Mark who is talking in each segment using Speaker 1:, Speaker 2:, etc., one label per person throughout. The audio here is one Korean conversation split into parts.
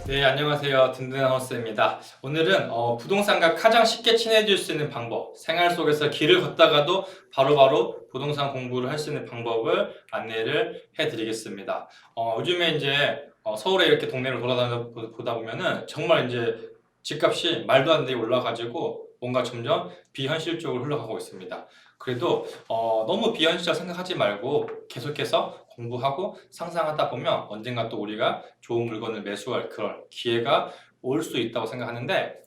Speaker 1: 네, 안녕하세요. 든든한 허스입니다. 오늘은 부동산과 가장 쉽게 친해질 수 있는 방법, 생활 속에서 길을 걷다가도 바로바로 부동산 공부를 할 수 있는 방법을 안내를 해드리겠습니다. 요즘에 이제 서울에 이렇게 동네를 보다 보면은 정말 이제 집값이 말도 안 되게 올라가지고 뭔가 점점 비현실적으로 흘러가고 있습니다. 그래도 너무 비현실적 생각하지 말고 계속해서 공부하고 상상하다 보면 언젠가 또 우리가 좋은 물건을 매수할 그런 기회가 올 수 있다고 생각하는데,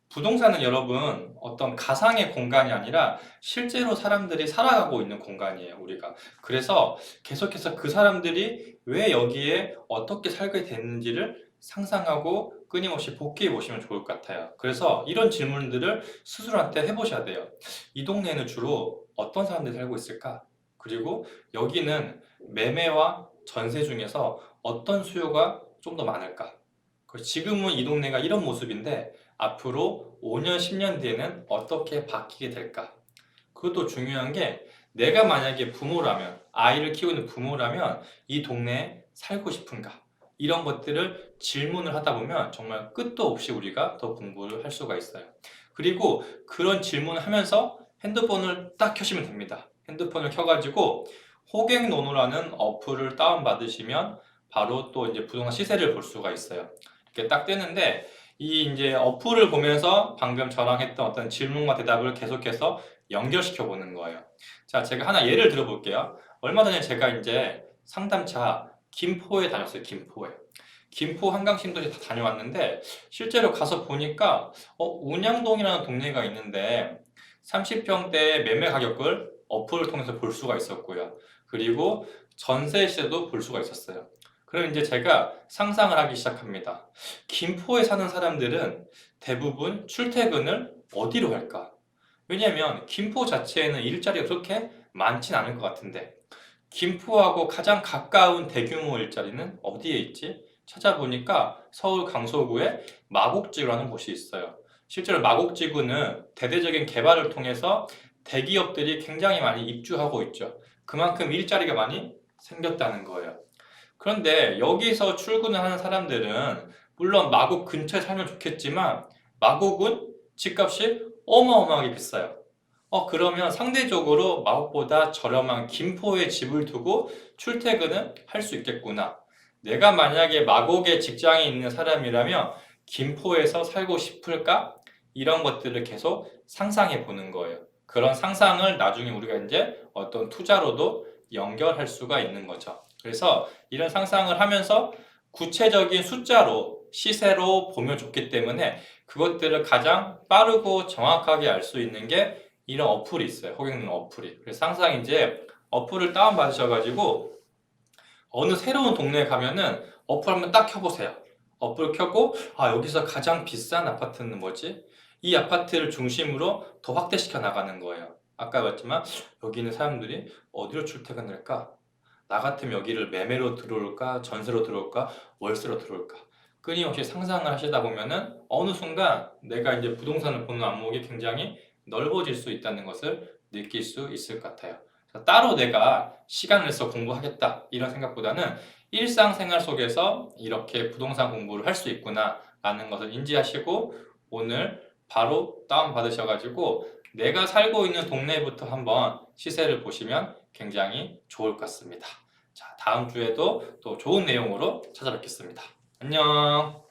Speaker 1: 부동산은 여러분 어떤 가상의 공간이 아니라 실제로 사람들이 살아가고 있는 공간이에요, 우리가. 그래서 계속해서 그 사람들이 왜 여기에 어떻게 살게 됐는지를 상상하고 끊임없이 복귀해 보시면 좋을 것 같아요. 그래서 이런 질문들을 스스로한테 해보셔야 돼요. 이 동네는 주로 어떤 사람들이 살고 있을까? 그리고 여기는 매매와 전세 중에서 어떤 수요가 좀 더 많을까? 지금은 이 동네가 이런 모습인데 앞으로 5년, 10년 뒤에는 어떻게 바뀌게 될까? 그것도 중요한 게, 내가 만약에 부모라면, 아이를 키우는 부모라면 이 동네에 살고 싶은가? 이런 것들을 질문을 하다 보면 정말 끝도 없이 우리가 더 공부를 할 수가 있어요. 그리고 그런 질문을 하면서 핸드폰을 딱 켜시면 됩니다. 핸드폰을 켜가지고 호갱노노라는 어플을 다운받으시면 바로 또 이제 부동산 시세를 볼 수가 있어요. 이렇게 딱 뜨는데, 이 이제 어플을 보면서 방금 저랑 했던 어떤 질문과 대답을 계속해서 연결시켜 보는 거예요. 자, 제가 하나 예를 들어 볼게요. 얼마 전에 제가 이제 상담차 김포에 다녔어요. 김포 한강신도시 다 다녀왔는데, 실제로 가서 보니까 운양동이라는 동네가 있는데 30평대 매매 가격을 어플을 통해서 볼 수가 있었고요. 그리고 전세 시세도 볼 수가 있었어요. 그럼 이제 제가 상상을 하기 시작합니다. 김포에 사는 사람들은 대부분 출퇴근을 어디로 할까? 왜냐면 김포 자체에는 일자리가 그렇게 많진 않을 것 같은데, 김포하고 가장 가까운 대규모 일자리는 어디에 있지? 찾아보니까 서울 강서구에 마곡지구라는 곳이 있어요. 실제로 마곡지구는 대대적인 개발을 통해서 대기업들이 굉장히 많이 입주하고 있죠. 그만큼 일자리가 많이 생겼다는 거예요. 그런데 여기서 출근을 하는 사람들은 물론 마곡 근처에 살면 좋겠지만 마곡은 집값이 어마어마하게 비싸요. 그러면 상대적으로 마곡보다 저렴한 김포에 집을 두고 출퇴근은 할 수 있겠구나. 내가 만약에 마곡에 직장이 있는 사람이라면 김포에서 살고 싶을까? 이런 것들을 계속 상상해 보는 거예요. 그런 상상을 나중에 우리가 이제 어떤 투자로도 연결할 수가 있는 거죠. 그래서 이런 상상을 하면서 구체적인 숫자로, 시세로 보면 좋기 때문에 그것들을 가장 빠르고 정확하게 알 수 있는 게 이런 어플이 있어요. 호갱노 어플이. 그래서 항상 이제 어플을 다운받으셔가지고 어느 새로운 동네에 가면은 어플 한번 딱 켜보세요. 어플 켜고, 여기서 가장 비싼 아파트는 뭐지? 이 아파트를 중심으로 더 확대시켜 나가는 거예요. 아까 말했지만 여기는 사람들이 어디로 출퇴근할까? 나 같으면 여기를 매매로 들어올까? 전세로 들어올까? 월세로 들어올까? 끊임없이 상상을 하시다 보면은 어느 순간 내가 이제 부동산을 보는 안목이 굉장히 넓어질 수 있다는 것을 느낄 수 있을 것 같아요. 따로 내가 시간을 내서 공부하겠다 이런 생각보다는 일상생활 속에서 이렇게 부동산 공부를 할 수 있구나 라는 것을 인지하시고 오늘 바로 다운받으셔가지고 내가 살고 있는 동네부터 한번 시세를 보시면 굉장히 좋을 것 같습니다. 자, 다음 주에도 또 좋은 내용으로 찾아뵙겠습니다. 안녕.